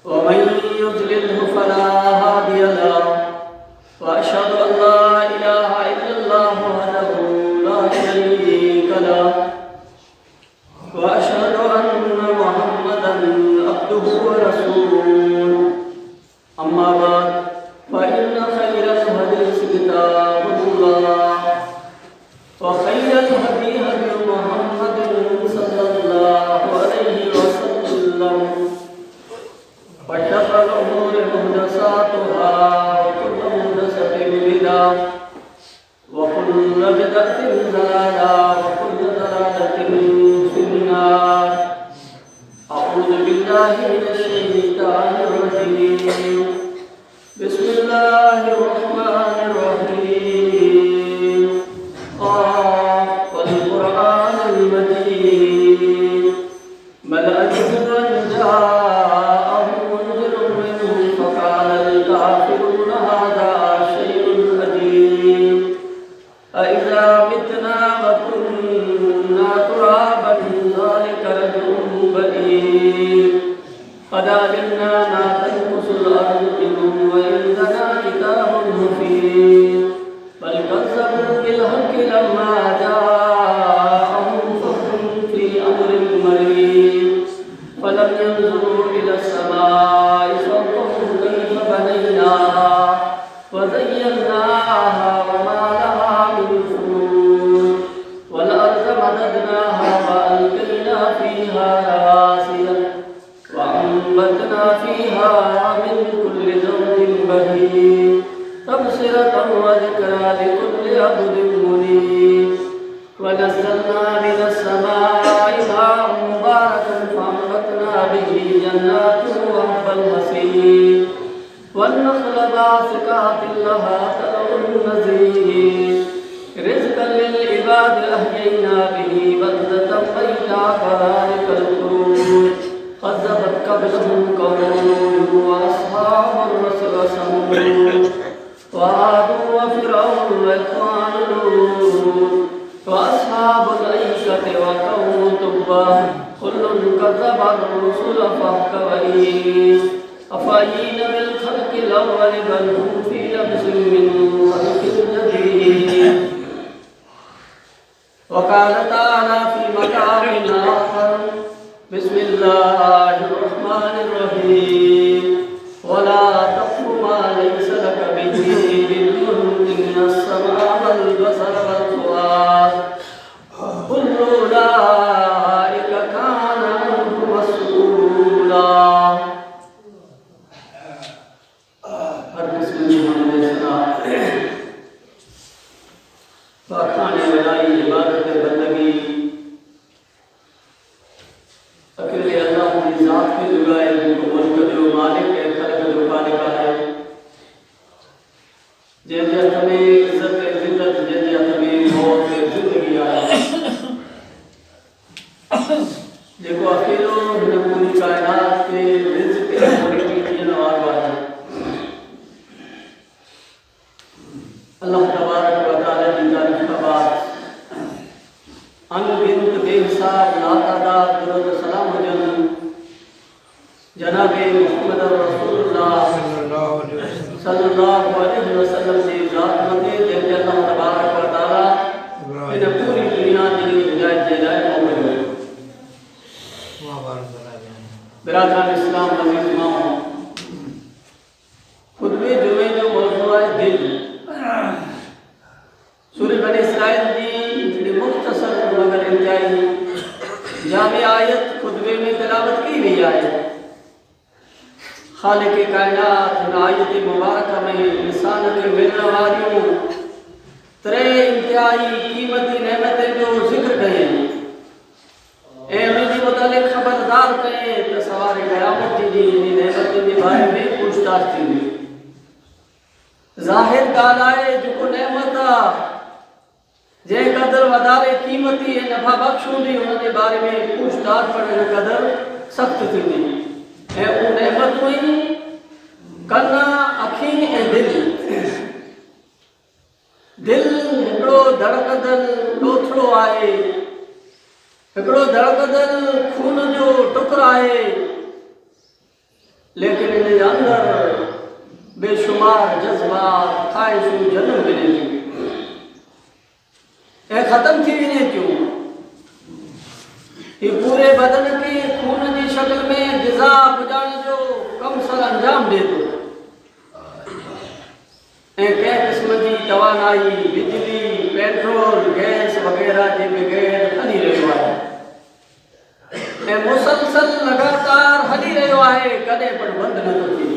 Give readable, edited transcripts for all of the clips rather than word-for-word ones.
ومن يضلله فلا هادي له وأشهد أن لا إله إلا الله وحده لا شريك له وأشهد أن محمدا عبده ورسوله أما بعد فإن خير الحديث كتاب الله وخير الهدي هدي محمد صلى الله عليه وسلم وشر الأمور محدثاتها وكل محدثة بدعة وكل بدعة ضلالة وكل ضلالة في النار. أعوذ بالله من الشيطان الرجيم. بسم الله الرحمن الرحيم. والقرآن المجيد بل أجد أن جاءهم منذر منهم فقال الكافرون هذا شيء عجيب أإذا متنا وكنا ترابا ذلك رجع بعيد قد علمنا ما تنقص الأرض منهم وعندنا كتاب مفيد بل كذبوا بالحق لما جاءهم فهم في أمر مريض فلم ينظروا إلى السماء فوقهم كيف بنيناها وزيناها وما لها من فروج والأرض مددناها وألقينا فيها رواسي وأنبتنا فيها من كل زوج بهيج تبصرة وذكرى لكل عبد منيب ونزلنا من السماء ماء مباركا فأنبتنا به جنات وحب الحصيد والنخل باسقات لها طلع نضيد رزقا للعباد أحيينا به بلدة ميتا كذلك الخروج كذبت قبلهم قوم نوح وأصحاب الرس وثمود وعاد وفرعون وإخوان لوط وأصحاب الأيكة وقوم تبع كل كذب الرسل فحق وعيد أفأينا بالخلق الأول بل هم في لبس من خلق جديد. وقال تعالى في مقام آخر بسم الله الرحمن الرحيم ولا تقف ما ليس لك به علم إن السمع والبصر والفؤاد كل أولئك كان عنه مسؤولا. हर किस्म की हमने सुना खाने बनाई इबादत बंदगी अकेले अल्लाह की ज़ात के जुगाए जिनको मुल्क जो मालिक है खल्क जो खालिक है जैसे हमें इज्जत जिल्लत जैसे हमें मौत जिंदगी आए देखो अकेलो ने पूरी कायनात के रिज़्क़ के पूरी नवाज वाला अल्लाह तबारक व तआला की तारीफ का बाद अनगिनत बेहिसाब लातादाद दुरूद सलाम हुजन जनाब मुहम्मद रसूलुल्लाह सल्लल्लाहु अलैहि वसल्लम से ज़ात मते दे अल्लाह तबारक व तआला इन पूरी दुनिया की हिदायत दे लाए मौजूद है। बिरादरान इस्लाम अज़ीज़ माओ खुतबे जुमे जो मौजू है दिल सूरह बनी इसराइल की मुख्तसर मगर इंतहाई जामे आयत खुतबे में तिलावत की हुई आयत खालिक कायनात आयत मुबारक में इंसान के मिलने वालियों त्रे इंतहाई कीमती नेमतें जो जिक्र कहे उनके मुतालिक खबरदार कहे तो सवार क़यामत जी नेमतें के बारे में पूछताछ थी ज़ाहिर ॻाल्हि जो नेमत जे कदर वधारे कीमती ऐं नफ़ा बख़्श हूंदी उन जे बारे में पूछताछ पर कदर सख़्त थींदी ऐं उहे नेमतूं ई कन अखियूं ऐं दिलि हिकिड़ो धड़कदल ॾोथड़ो आहे हिकिड़ो धड़कदल खून जो टुकड़ो आहे लेकिन इन अंदर बेशुमार जज्बात ख्वाहिशूं जन्म गिने थियूं ऐं ख़त्म थी वञे थियूं। ही पूरे बदन खे खून जी शक्ल में ग़िज़ा पुॼाइण जो कम सर अंजाम ॾिए थो ऐं कंहिं क़िस्म जी तवानाई बिजली पेट्रोल गैस वग़ैरह जे बग़ैर हली रहियो आहे ऐं मुसलसल लगातार हली रहियो आहे, कॾहिं पण बंदि नथो थिए।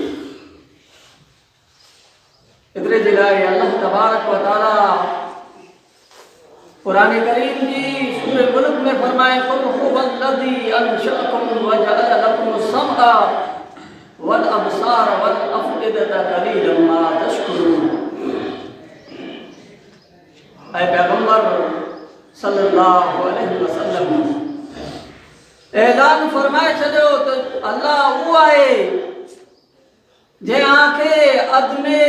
एतिरे जे लाइ अल्लाह तबारक व तआला कुरान करीम जी सूरह मुल्क में फरमाए कुल हुवल्लज़ी अंशअकुम व जअल लकुमुस समअ वल अबसार वल अफ़इदता क़लीलन मा तशकुरून। ऐ पैगंबर सल्लल्लाहु अलैहि वसल्लम ऐलान फरमाए छॾियो त अल्लाह उहो आहे जंहिं आंखे अदमे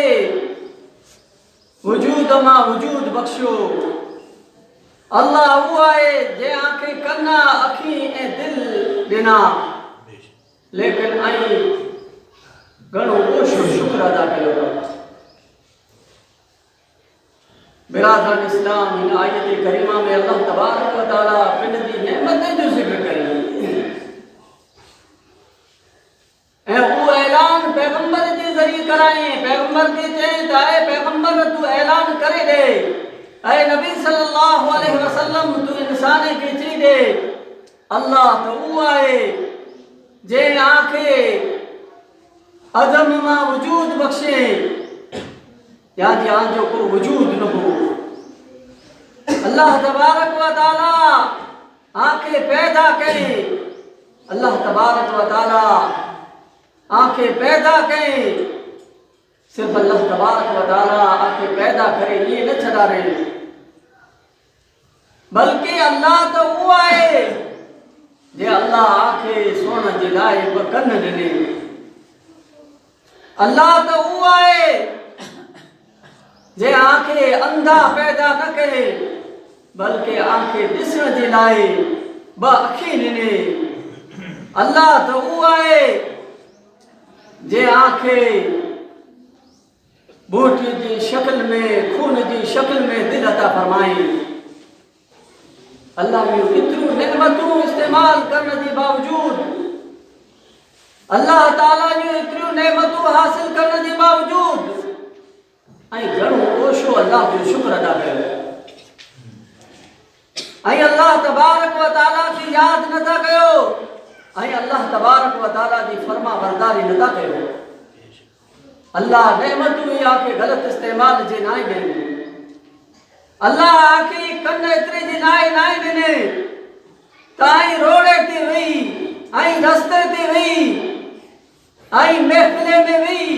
वजूद मां वजूद बख़्शियो। अल्लाह उहो आहे जंहिं आंखे कन अखी ऐं दिलि ॾिना, लेकिन ऐं घणो कोशिशि शुक्र अदा कयो अथव। बिरादरान इस्लाम इन आयत करीमा में अल्लाह तबारक व तआला पिन जी नेमतुनि जो ज़िक्र कयो ऐं उहो ऐलान पैगंबर जे ज़रिए कराई। पैगंबर खे चई त ऐं पैगंबर तूं ऐलान करे ॾे, ऐं नबी सल्लल्लाहु अलैहि वसल्लम तूं इंसान खे चई ॾे अल्लाह त उहो आहे जंहिं आंखे अदम मां वजूद बख़्शे, या जो को वजूद न हो। अल्लाह तबारक व तआला आंखे पैदा कई, अल्लाह तबारक व तआला आंखे पैदा कई। सिर्फ अल्लाह तबारक व तआला आंखे पैदा करे ये न छॾारे, बल्कि अल्लाह तो उहो आहे जे अल्लाह आंखे सुणण जे लाइ ॿ कन ॾिने। अल्लाह तो उहो आहे जे आंखे अंधा पैदा न करे, बल्कि आंखे ॾिसण जे लाइ ॿ अखी ॾिने। अल्लाह तो उहो आहे जे आंखे बूटी जी शक्ल में खून जी शक्ल में दिल अता फरमाई। अल्लाह जूं एतिरियूं नेमतूं इस्तेमाल करण जे बावजूद, अल्लाह ताला जूं एतिरियूं नेमतूं हासिल करण जे बावजूद ऐं घणो कोशो अल्लाह जो शुक्र अदा कयो ऐं अल्लाह तबारक व तआला की यादि नथा कयो ऐं अल्लाह तबारक व तआला जी फर्मा बरदारी नथा कयो। अल्लाह नेमतूं इहा खे ग़लति इस्तेमाल जे नाहे ॾिनी। अल्लाह आखिरी कन एतिरे जे नाहे ॾिने त ऐं रोड़े ते वेही ऐं रस्ते ते वेही ऐं महफ़िले में वेही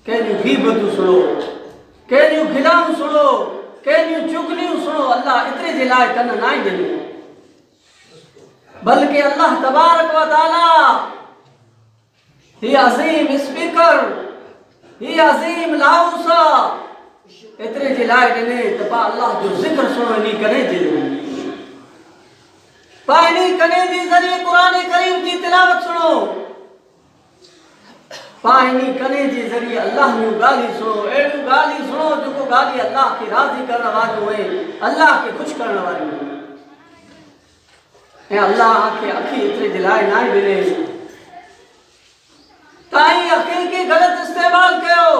कंहिंजूं गीबतूं सुणो, कंहिंजूं गिलाऊं सुणो, कंहिंजूं चुगलियूं सुणो। अल्लाह एतिरे जे लाइ कन नाहे ॾिनी, बल्कि अल्लाह तबारक व तआला ही अज़ीम स्पीकर, ही अज़ीम लाउसा एतिरे जे लाइ ॾिने त पा अल्लाह जो ज़िक्र सुणो इन कने जे ज़रिए, पा इन कने जे ज़रिए क़ुरान करीम जी तिलावत सुणो, पा इन कने जे ज़रिए अल्लाह जूं ॻाल्हियूं सुणो, अहिड़ियूं ॻाल्हियूं सुणो जेको ॻाल्हियूं अल्लाह खे राज़ी करण वारियूं आहिनि, अल्लाह खे ख़ुशि करण वारियूं आहिनि। ऐं अल्लाह खे अखी एतिरे जे लाइ नाहे ॾिने ताईं अखी खे ग़लति इस्तेमाल कयो,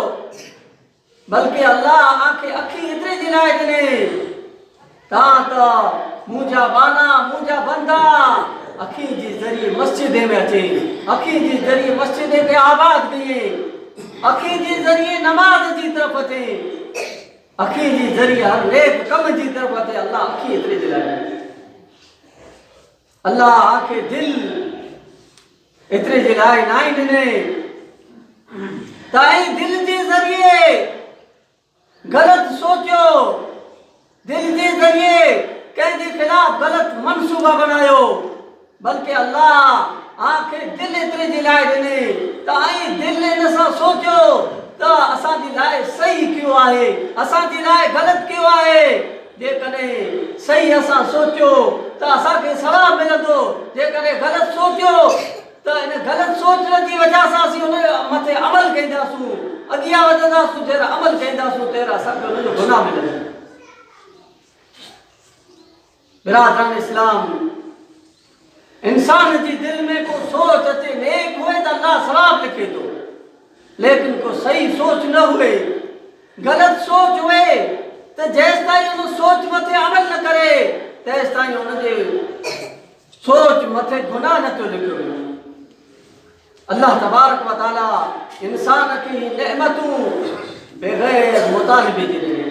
बल्कि अल्लाह आंखे अखी एतिरे जे लाइ ॾिने तां त मुंहिंजा बाना मुंहिंजा बंदा अखी जे ज़रिए मस्जिद में अचे, अखी जे ज़रिए मस्जिद खे आबाद कजे, अखी जे ज़रिए नमाज जी तरफ़ अचे, अखी जे ज़रिए हर नेक कम जी तरफ़ अचे। अल्लाह अखी एतिरे जे लाइ, अल्लाह आंखे दिल एतिरे जे लाइ नाहे ॾिने ताईं दिल जे ज़रिए ग़लति सोचियो, दिल जे ज़रिए कंहिंजे ख़िलाफ़ ग़लति मनसूबा बनायो, बल्कि अल्लाह आंखे दिल एतिरे जे लाइ ॾिने ताईं दिल इन सां सोचियो त असांजे लाइ सही कयो आहे, असांजे लाइ ग़लति कयो आहे। जेकॾहिं सही असां सोचियो त असांखे सवाबु मिलंदो, जेकॾहिं ग़लति सोचियो तो इन गलत सोचण जी वजह से असीं उन मथे अमल कंदासूं, अॻियां वधंदासूं, जहिड़ा अमल कंदासूं तेरा सब उनजो गुनाह मिलंदो। बिरादरान इस्लाम, इंसान जी दिल में को सोच अचे नेक हुए तो अल्लाह सवाब लिखे तो, लेकिन को सही सोच न हुए, गलत सोच हुए तो जेस ताईं उन सोच मथे अमल न करे तेस ताईं उनजे सोच मथे गुनाह न तो लिखियो। अल्लाह तबारक व तआला इंसान की नेमतूं बगैर मुतालिबे जी ॾिने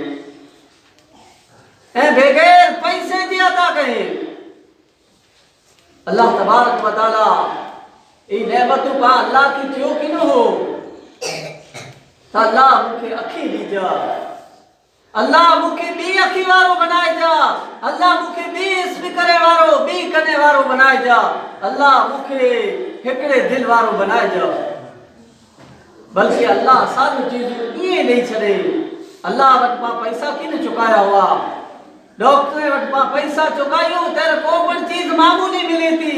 ऐं बगैर पैसे जी अता कहे। अल्लाह तबारक व तआला ई नेमतूं पा अल्लाह की थियो कि न हो तो अल्लाह मुखे अखी दीजा, अल्लाह मुखे बी अखी वारो बनाए जा, अल्लाह मुखे बी इस्म करे वारो बी कने वारो बनाए जा, अल्लाह मुखे हिकड़े दिल वारो बनाए जा। बल्कि अल्लाह सारी चीज़ ये नहीं छड़े। अल्लाह वट मां पैसा किन चुकाया हुआ, डॉक्टर वट मां पैसा चुकायो तेरे को पण चीज मामूली मिले थी,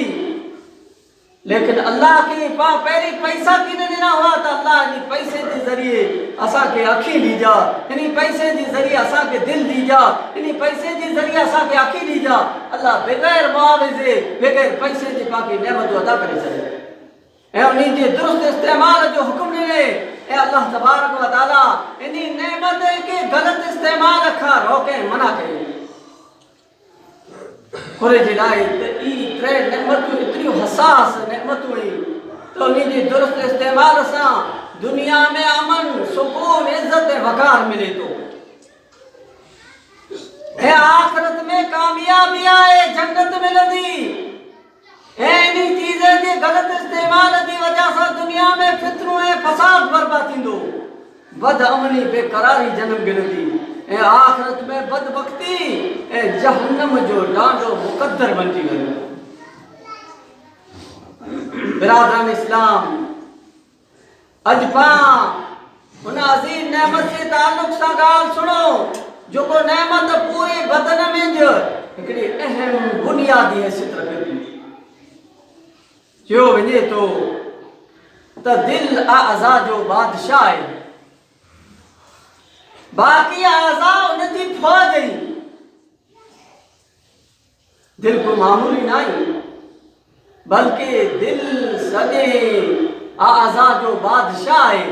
लेकिन अल्लाह के पा पहले पैसा किन देना हुआ तो अल्लाह इन पैसे के जरिए असा के अखी दी जा, इन पैसे के जरिए असा के दिल दी जा, इन पैसे के जरिए असा के अखी दी जा। अल्लाह बगैर मुआवजे बगैर पैसे के पाके नेमत अदा करे छे ऐं उन्हीं जे दुरुस्त इस्तेमाल जो हुक्म ॾिने ऐं अल्लाह तबारक व तआला इन नेमत के गलत इस्तेमाल खां रोके मना कई। खुरे जे लाइ त ई टे नेमतूं एतिरियूं हसास नेमतूं आहिनि तो उन्हीं जे दुरुस्त इस्तेमाल सां दुनिया में अमन सुकून इज्जत ऐं वक़ार मिले थो ऐं आख़िरत में कामयाबी आहे, जन्नत मिलंदी। ऐं इन चीज़ जे गलत इस्तेमाल जी वजह सां दुनिया में फितरूं ऐं फसाद बर्बाद थींदो, बद अमनी बेकरारी जन्म गिरंदी ऐं आख़िरत में बदबख्ती ऐं जहन्नम जो डांडो मुक़द्दर बणिजी वेंदो। बिरादरान इस्लाम, अज पां उन अज़ीम नेमत के ताल्लुक सां ॻाल्हि सुनो जेको नेमत पूरे बदन में हिकिड़ी अहम बुनियादी हैसियत रखे थी। चयो वञे थो त दिल आज़ा जो बादशाह आहे, बाकी आज़ा उनजी फौज आई। दिल को मामूली नहीं बल्कि दिल सॼे आज़ा जो बादशाह है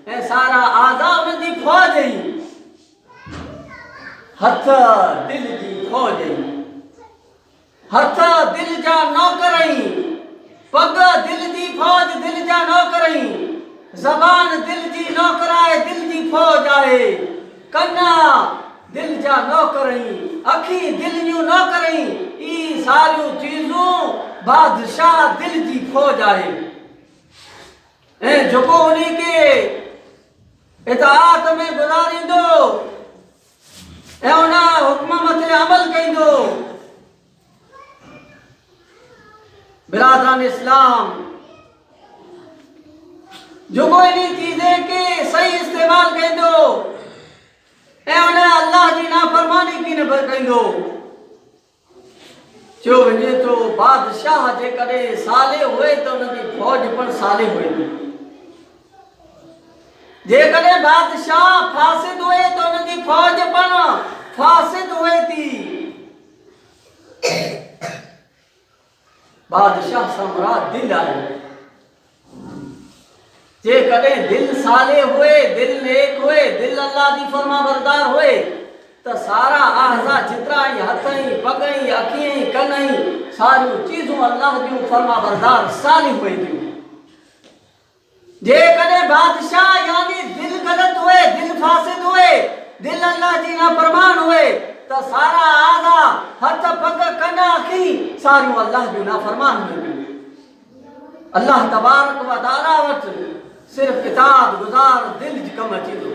ऐं सारा आज़ा उनजी फौज आई। हथ दिल जी फौज आई, हथ दिल जा नौकर आई, पग दिल जी फौज दिल जा नौकर आई, ज़बान दिल जी नौकर आहे दिल जी फौज आहे, कन्ना दिल जा नौकर आई, अखी दिल जूं नौकर आई, ई सारियूं चीज़ूं बादशाह दिल जी फौज आहे। ऐं जेको उन्हीं के इताअत में गुज़ारींदो ऐं उन हुक्म मथे अमल कंदो। बिरादरान इस्लाम, जेको इन चीज़े के सही इस्तेमाल कंदो ऐं उन अल्लाह जी नाफरमानी की न कंदो। चयो वञे थो बादशाह जेकॾहिं साले हुए तो उनजी फौज पण साले हुए थी, जेकॾहिं बादशाह फासिद हुए तो उनजी फौज पण फासिद हुए थी। बादशाह सां मुराद दिल आहे। जेकॾहिं दिल साले हुए, दिल नेक हुए, दिल अल्लाह जी फरमाबरदार हुए तो सारा आज़ा जितरा ही हथ ही पग ही अखी ही कन ही सारियूं चीज़ूं अल्लाह जूं फरमाबरदार साली हुए थियूं। जेकॾहिं बादशाह यानी दिल गलत हुए, दिल फासिद हुए, दिल अल्लाह जी नाफरमान हुए तो सारा आज़ा हथ पग कन अखी सारियूं अल्लाह जूं नाफरमान हुए। अल्लाह तबारक व तआला वटि सिर्फ इताअत गुज़ार दिल जी कम अची थो।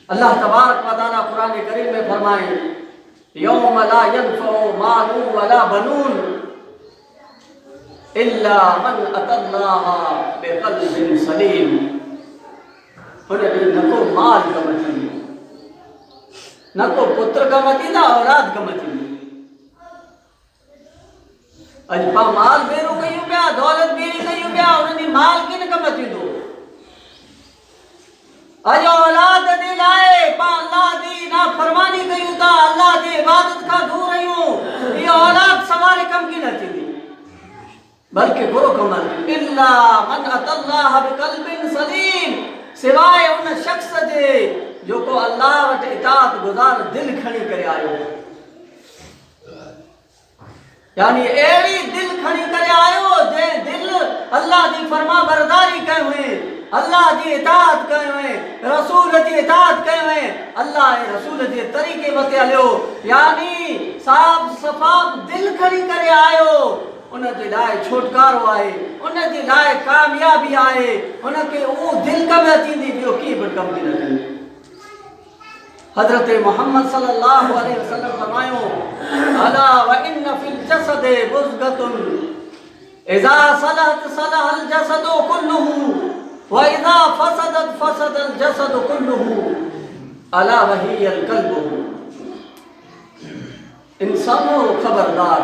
अल्लाह तबारक व तआला कुरान करीम में फरमाए यौम ला यनफउ मालु वला बनून इल्ला मन अतल्लाह बिक़ल्बिन सलीम। हुन ॾींहुं न को माल कम थींदो, न को पुत्र कम थींदा, औलाद कम थींदी। अज पा माल बेरो कयूं पिया, दौलत बेरी कयूं पिया, उन्हनि माल किन कम थींदो। अज औलाद दे लाए पा अल्लाह दी नाफरमानी कयूं था, अल्लाह जी इबादत खां दूर आहियूं, ये औलाद सवारे कम की न थींदी, बल्कि बुरो कम इल्ला मन अतल्लाह बिक़ल्बिन सलीम, सिवाय उन शख्स जे जो को अल्लाह वटि इताअत गुज़ार दिल खणी करे आयो। यानी एड़ी दिल खणी करे आयो जे दिल अल्लाह जी फरमा बरदारी कयो है, अल्लाह जी इताअत कयो है, रसूल जी इताअत कयो है, अल्लाह ए रसूल जे तरीके मते हलियो। यानी साफ सफ़ाफ दिल खणी करे आयो, उन जे लाइ छुटकारो आहे, उन जे लाइ कामयाबी आहे, उनखे उहो दिल कम थींदी, ॿियो कीअं बि कम न थींदी। हज़रत मोहम्मद सल्लल्लाहु अलैहि वसल्लम फरमायो, अला व इन फिल जसद मुज़गतुन इज़ा सलहत सलहल जसदु कुल्लुहु व इज़ा फसदत फसदल जसदु कुल्लुहु अला वहियल क़ल्बु। इंसानो खबरदार,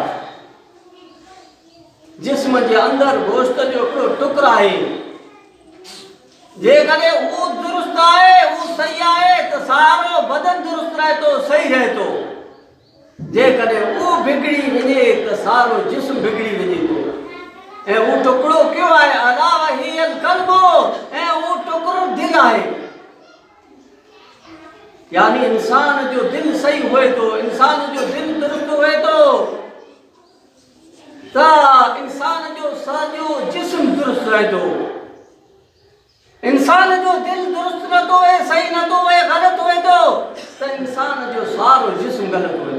जिस्म जे अंदर गोश्त जो हिकिड़ो टुकड़ा आहे, जेकॾहिं उहो दुरुस्त आहे, उहो सही आहे त सारो बदन दुरुस्त रहे थो, सही रहे थो। जेकॾहिं उहो बिगड़ी वञे त सारो जिस्म बिगड़ी वञे थो। ऐं उहो टुकड़ो कयो आहे, अला वहियल क़ल्बु, ऐं उहो टुकड़ो दिलि आहे। यानी इंसान जो दिल सही हुए तो, इंसान जो दिल दुरुस्त हुए तो इंसान जो साजो जिस्म दुरुस्त रहे थो। इंसान जो दिल दुरुस्त न तो है, सही न तो है, गलत हुए तो इंसान जो सारो जिस्म गलत हुए।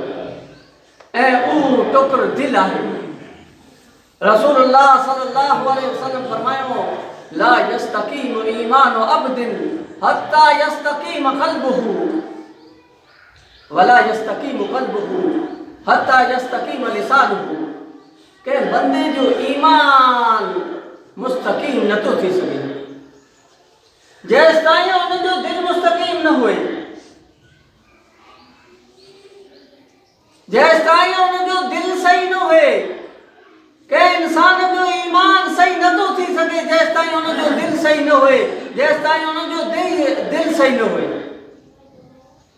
ऐं उहो टुकड़ो दिल आहे। रसूलुल्लाह सल्लल्लाहु अलैहि वसल्लम फरमायो, ला यस्तकीम ईमान अब्दिन हत्ता यस्तकीम क़ल्बुहु वला यस्तकीम क़ल्बुहु हत्ता यस्तकीम लिसानुहु। के बंदे जो ईमान मुस्तकीम न तो थी सके जेस ताईं उन जो दिल मुस्तकीम न हुए, जेस ताईं उन जो दिल सही न हुए। के इंसान जो ईमान सही न तो थी सके जेस ताईं उन जो दिल सही न हुए, जेस ताईं उन जो दिल सही न हुए।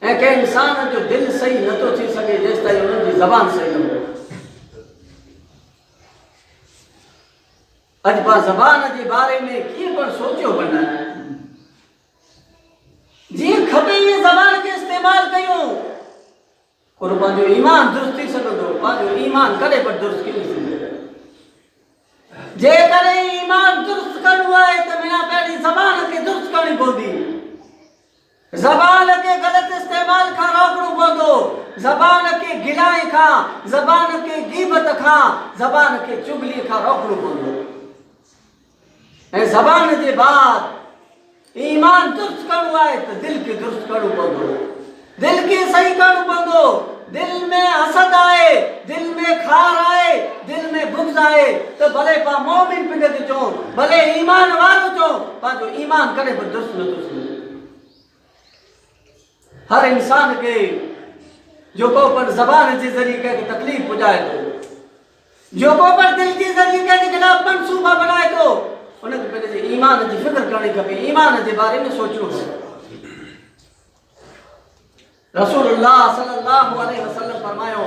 ऐं के इंसान जो दिल सही न तो थी सके जेस ताईं उन जी ज़बान सही न हुए। अज पाण ज़बान जे बारे में कीअं पण सोचियो वञे, जीअं खपे इहे ज़बान खे इस्तेमाल कयूं, पर पंहिंजो ईमान दुरुस्त थी सघंदो। पंहिंजो ईमान कॾहिं बि दुरुस्त थी सघंदो। जेकॾहिं ईमान दुरुस्त करणो आहे त बिना पहिरीं ज़बान खे दुरुस्त करणी पवंदी। ज़बान खे ग़लत इस्तेमाल खां रोकणो पवंदो, ज़बान खे गिलाए खां, ज़बान खे गीबत खां, ज़बान खे चुगली खां रोकणो पवंदो। ऐं ज़बान जे बाद ईमान दुरुस्त करणो आहे त दिल खे दुरुस्त करणो पवंदो, दिल खे सही करणो पवंदो। दिल में हसद आहे, दिल में खार आहे, दिल में बुग़्ज़ आहे त भले पाण मोमिन पिंड खे चऊं, भले ईमान वारो चऊं, पंहिंजो ईमान कॾहिं बि दुरुस्त नथो थिए। हर इंसान खे जेको पर ज़बान जे ज़रिए कंहिंखे तकलीफ़ पुॼाए थो, जेको पर दिल जे ज़रिए कंहिंजे ख़िलाफ़ मनसूबा बनाए थो, उनखे पंहिंजे ईमान जी फिक्र करणी खपे, ईमान जे बारे में सोचणो खपे। रसूलुल्लाह सल्लल्लाहु अलैहि वसल्लम फरमायो,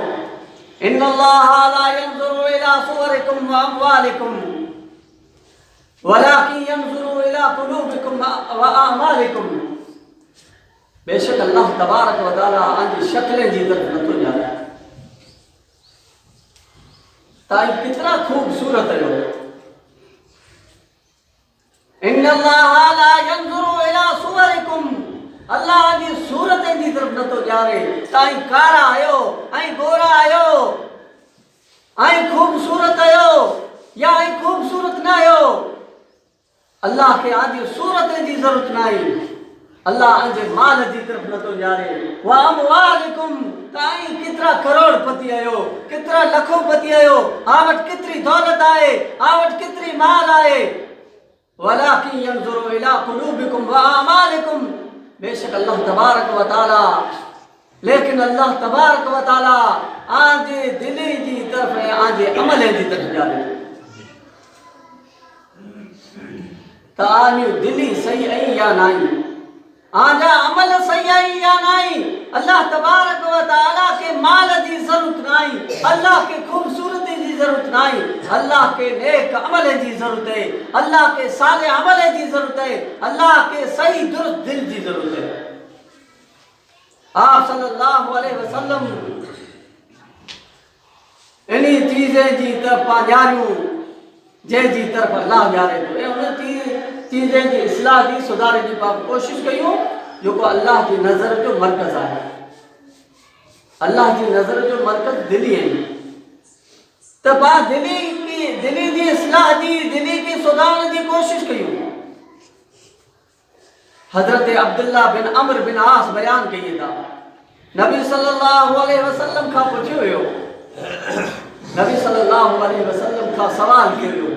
इन्नल्लाह ला यंज़ुरु इला सुवरिकुम व अमवालिकुम वलाकिन यंज़ुरु इला कुलूबिकुम व अमालिकुम। बेशक अल्लाह तबारक व तआला आंजी शक्लें जी तरफ नथो ॼाणे। ताई कितना खूबसूरत है। इन्नल्लाह ला यंज़ुरु इला सुवरिकुम, अल्लाह जी सूरत जी तरफ नथो ॼाणे। ताई कारा आयो ऐं गोरा आयो ऐं खूबसूरत आयो या ऐं खूबसूरत न आयो, अल्लाह के आंजी सूरत जी जरूरत न आई। अल्लाह आंजे माल जी तरफ नथो ॼाणे। व अमवालिकुम, ताई केतिरा करोड़पति आयो, केतिरा लखोपति आयो, आ वटि केतिरी दौलत आहे, आ वटि केतिरी माल आहे। वलाकिन यंज़ुरु इला कुलूबिकुम व अमालिकुम, बेशक अल्लाह तबारक व तआला लेकिन अल्लाह तबारक व तआला आजे दिली जी तरफ ऐं आजे अमल जी तरफ ॼाणे त आजो दिली सही आई या नाई, आजा अमल सही आई या नाई। अल्लाह तबारक व तआला के माल जी जरूरत नहीं, अल्लाह के खूबसूरती जी जरूरत नहीं, अल्लाह के नेक अमल जी जरूरत है, अल्लाह के साले अमल जी जरूरत है, अल्लाह के सही दुरुस्त दिल जी जरूरत है। आप सल्लल्लाहु अलैहि वसल्लम इन्हीं चीजें जी तरफ पाजारियूं जे जी तरफ अल्लाह ॼाणे थो ऐं उन चीजें जी इस्लाह जी सुधारे जी पाप कोशिश कयूं जेको अल्लाह जी नज़र जो मर्कज़ आहे। अल्लाह जी नज़र जो मर्कज़ दिली है त पा दिली जी इस्लाह जी दिली की सुधारण जी कोशिश कयूं। हजरत अब्दुल्ला बिन अमर बिन आस बयान कई था, नबी सल्लल्लाहु अलैहि वसल्लम का पुछियो हुयो, नबी सल्लल्लाहु अलैहि वसल्लम का सवाल कयो,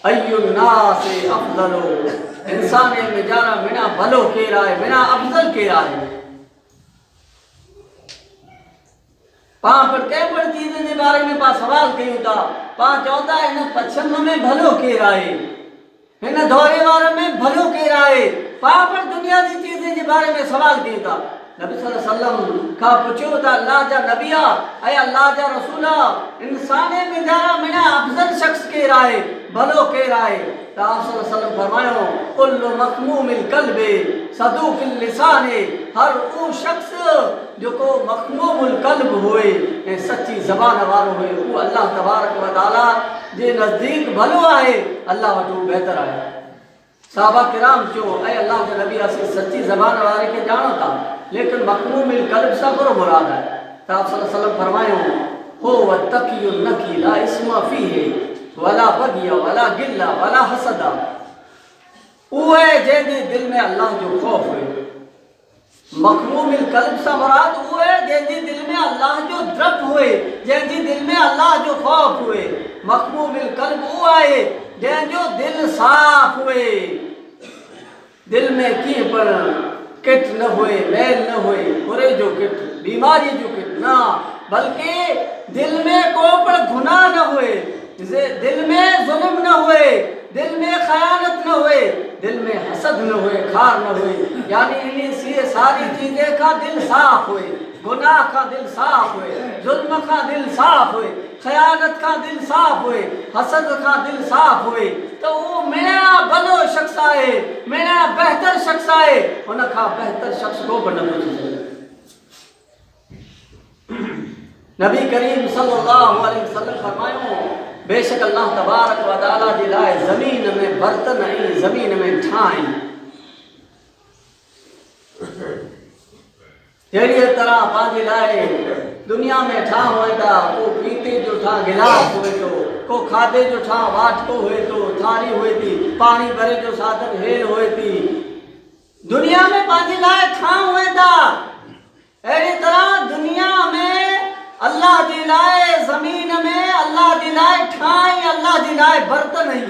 अय्युन नास अफजलो, इंसान में जाना बिना भलो केर आहे, बिना अफजल केर आहे। पां पर कंहिं पण चीज जे बारे में पा सवाल कयूं था, पा चवंदा हिन पछम में भलो केर आहे, हिन दौरे वारे में भलो केर आहे। पा पर दुनिया जी चीज जे बारे में सवाल कयूं था। नबी सल्लल्लाहु अलैहि वसल्लम का पुछियो था, अल्लाह जा नबिया ऐं अल्लाह जा रसूला, इंसान में जाना बिना अफजल शख्स केर आहे, भलो केर आहे। त आप सल्लल्लाहु अलैहि वसल्लम फरमायो, कुल्लु मखमूमिल क़ल्बि सदूक़िल लिसाने, हर वो शख्स जेको मखमूमुल क़ल्ब होए ऐं सच्ची ज़बान वारो होए, वो अल्लाह तबारक व तआला जे नज़दीक भलो आहे, अल्लाह वटि बहितर आहे। साहबा किराम चयो, ऐं अल्लाह जे नबी असीं सच्ची ज़बान वारे खे ॼाणो था, लेकिन मखमूमिल क़ल्ब सां कहिड़ो मुराद आहे? त आप सल्लल्लाहु अलैहि वसल्लम फरमायो, हो वत्तक़ियुन नकी ला इस्मा फीहि वला बगिया वला गिल्ला वला हसदा, उहे जंहिंजे दिल में अल्लाह जो खौफ हुए। मखमूमिल क़ल्ब सां मुराद उहे जंहिंजे दिल में अल्लाह जो द्रब हुए, जंहिंजे दिल में अल्लाह जो खौफ हुए। मखमूमिल क़ल्ब उहो आहे जंहिंजो दिल साफ़ हुए, दिल में कीअं पण किट न हुए, मैल न हुए, बुरे जो किट, बीमारी जो किट न, बल्कि दिल में को पण गुनाह न हुए, दिल में जुल्म न हुए, दिल में खयानत न हुए, दिल में हसद न हुए, खार न हुए, यानी इन सारी चीजें का दिल साफ हुए, गुनाह का दिल साफ हुए, जुल्म का दिल साफ हुए, खयानत का दिल साफ हुए, हसद का दिल साफ हुए, तो वो मेरा भलो शख्स आहे, मेरा बेहतर शख्स आहे, उनका बेहतर शख्स को बन नबी करीम सल्लल्लाहु अलैहि वसल्लम फरमायो, बेशक अल्लाह तबारक व तआला जे लाइ ज़मीन में बर्तन ऐं ज़मीन में ठाई, जहिड़ी तरह पंहिंजे लाइ दुनिया में ठा हुए था, को पीते जो ठा गिलास हुए तो, को खाधे जो ठा वाटको हुए तो, थारी हुए थी, पानी भरे जो साधन हेल हुए थी, दुनिया में पंहिंजे लाइ ठा हुए था। अहिड़ी तरह दुनिया में अल्लाह जी लाइ ज़मीन में अल्लाह जी लाइ ठाई, अल्लाह जी लाइ बर्तन ही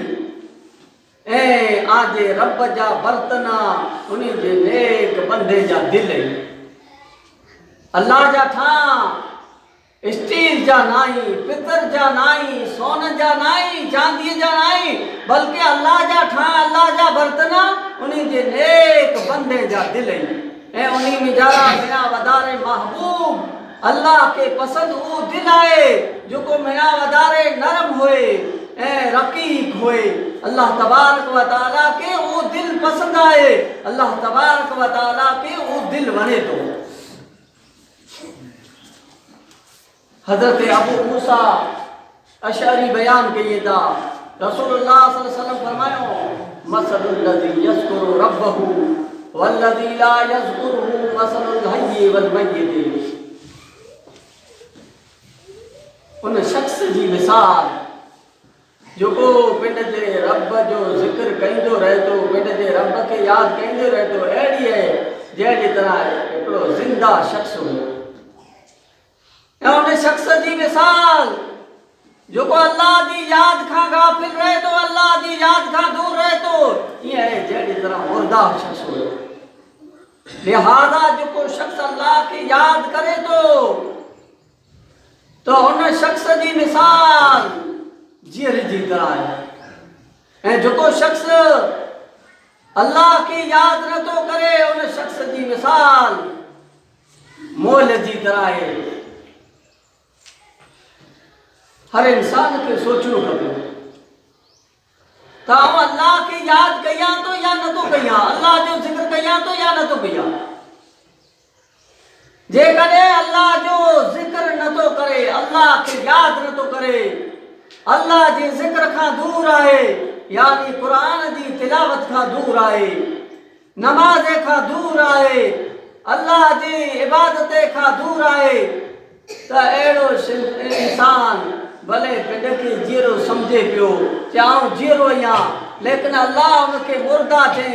ऐं आजे रब जा बर्तन उन जे नेक बंदे जा दिल अल्लाह जा ठा, स्टील जा नाई, पितर जा नाई, सोन जा नाई, चांदी जा नाई, बल्कि अल्लाह जा ठा, अल्लाह जा बर्तन उन जे नेक बंदे जा दिल ऐं उन में जारा बिना वधारे महबूब अल्लाह के पसंद वो दिल आए जो को मेरा वधारे नरम हुए ऐ रकीक हुए। अल्लाह तबारक व तआला के वो दिल पसंद आए, अल्लाह तबारक व तआला के वो दिल बने। तो हजरत अबू मूसा अशअरी बयान किए था, रसूलुल्लाह सल्लल्लाहु अलैहि वसल्लम फरमायो, मसलुल लज़ी यज़कुरु रब्बहु वल्लज़ी ला यज़कुरुहु मसलुल हय्यि वल मय्यित। उन शख्स जी मिसाल जो को पिंड जे रब जो जिक्र कंदो रहे तो, पिंड जे रब के याद कंदो रहे तो, अहिड़ी है जहिड़ी तरह हिकिड़ो ज़िंदा शख्स हो। उन शख्स जी मिसाल जो को अल्लाह जी याद खां गाफिल रहे तो, अल्लाह जी याद खां दूर रहे तो, ये है जहिड़ी तरह मुर्दा शख्स हो। लिहाजा जो शख्स अल्लाह की याद करे तो उन शख्स की मिसाल जीअर जी तरह है। जो शख्स अल्लाह की याद न तो करे उन शख्स की मिसाल मोल जी तरह है। हर इंसान के सोचणो खपे तो अल्लाह की याद कया तो या न तो कया, अल्लाह जो जिक्र कया तो या न तो कया। जे करे अल्लाह जो जिक्र न तो करे, अल्लाह की याद न तो करे, अल्लाह जे जिक्र का दूर आए, यानी कुरान जी तिलावत का दूर आए, नमाज का दूर आए, अल्लाह जी इबादत का दूर आए, तो एड़ो इंसान भले पिंड के जीरो समझे पियो चाहूं जीरो या, लेकिन अल्लाह उनके मुर्दा थे,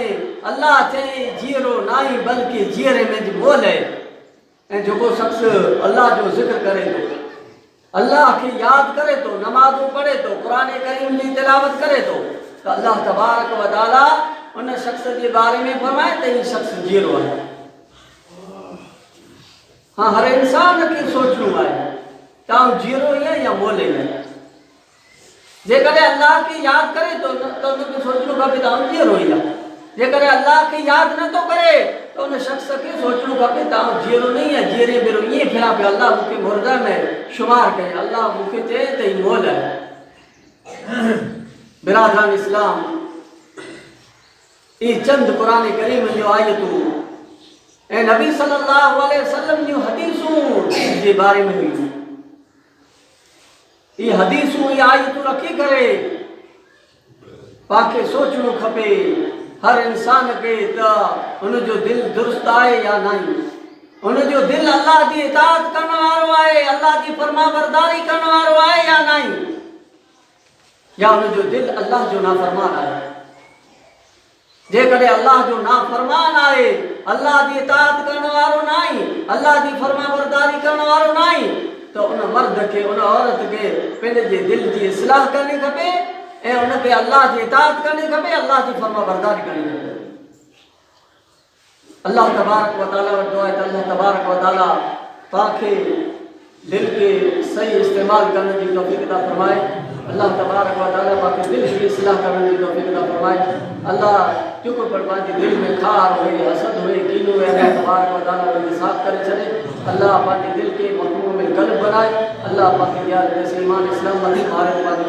अल्लाह थे जीरो नहीं बल्कि जीरे में मोल है। जो शख्स अल्लाह जो जिक्र करे तो, अल्लाह की याद करे तो, नमाज पढ़े तो, कुरान करीम की तिलावत करे तो अल्लाह तबारक व तआला उन शख्स के बारे में फरमाए तो ये शख्स जीरो है। हाँ, हर इंसान की सोचणो है ताऊ जीरो है या मोले है। जेकर अल्लाह की याद करे तो उनके सोचणो खपे ताऊ जीरो ही है। जेकर अल्लाह की याद न तो करे तो उन शख्स के सोचणो खपे ताऊ जीरो नहीं है, जीरे बिरो ये फिरा पे अल्लाह मुके मुर्दा में शुमार करे, अल्लाह मुके चे तो ही मोल है। बिरादरान इस्लाम, ये चंद कुरान करीम जो आयतू ए नबी सल्लल्लाहु अलैहि वसल्लम जो हदीसों के बारे में हुई, ये हदीसों ये आयतू रखी करे पाके सोचणो खपे हर इंसान के तो उन जो दिल दुरुस्त आए या नहीं, उन जो दिल अल्लाह की इताअत करने वालो आए, अल्लाह की फरमाबरदारी करने वालो आए या नहीं, या उन जो दिल अल्लाह जो नाफरमान आए। जेकर अल्लाह जो नाफरमान आए, अल्लाह की इताअत करने वालो नहीं, अल्लाह की फरमाबरदारी करने वालो नहीं, तो उन मर्द के उन औरत के पंहिंजे दिल की इस्लाह करनी खपे ऐं उनके अल्लाह की इताअत करनी खपे, अल्लाह की फरमाबरदारी करनी खपे। अल्लाह तबारक व तआला वटि दुआ है त अल्लाह तबारक व तआला पाके दिल के सही इस्तेमाल करने की तौफीक अता फरमाए। अल्लाह तबारक व तआला पाके दिल की इस्लाह करने की तौफीक अता फरमाए। अल्लाह जो को पांचे दिल में खार हुए, हसद हुए, कीन हुए, अल्लाह तबारक व तआला उन्हें साफ करे छड़े। अल्लाह पाके दिल के मखमूम में कल्ब बनाए। अल्लाह पाके यार जैसे ईमान इस्लाम वाली भारत वाली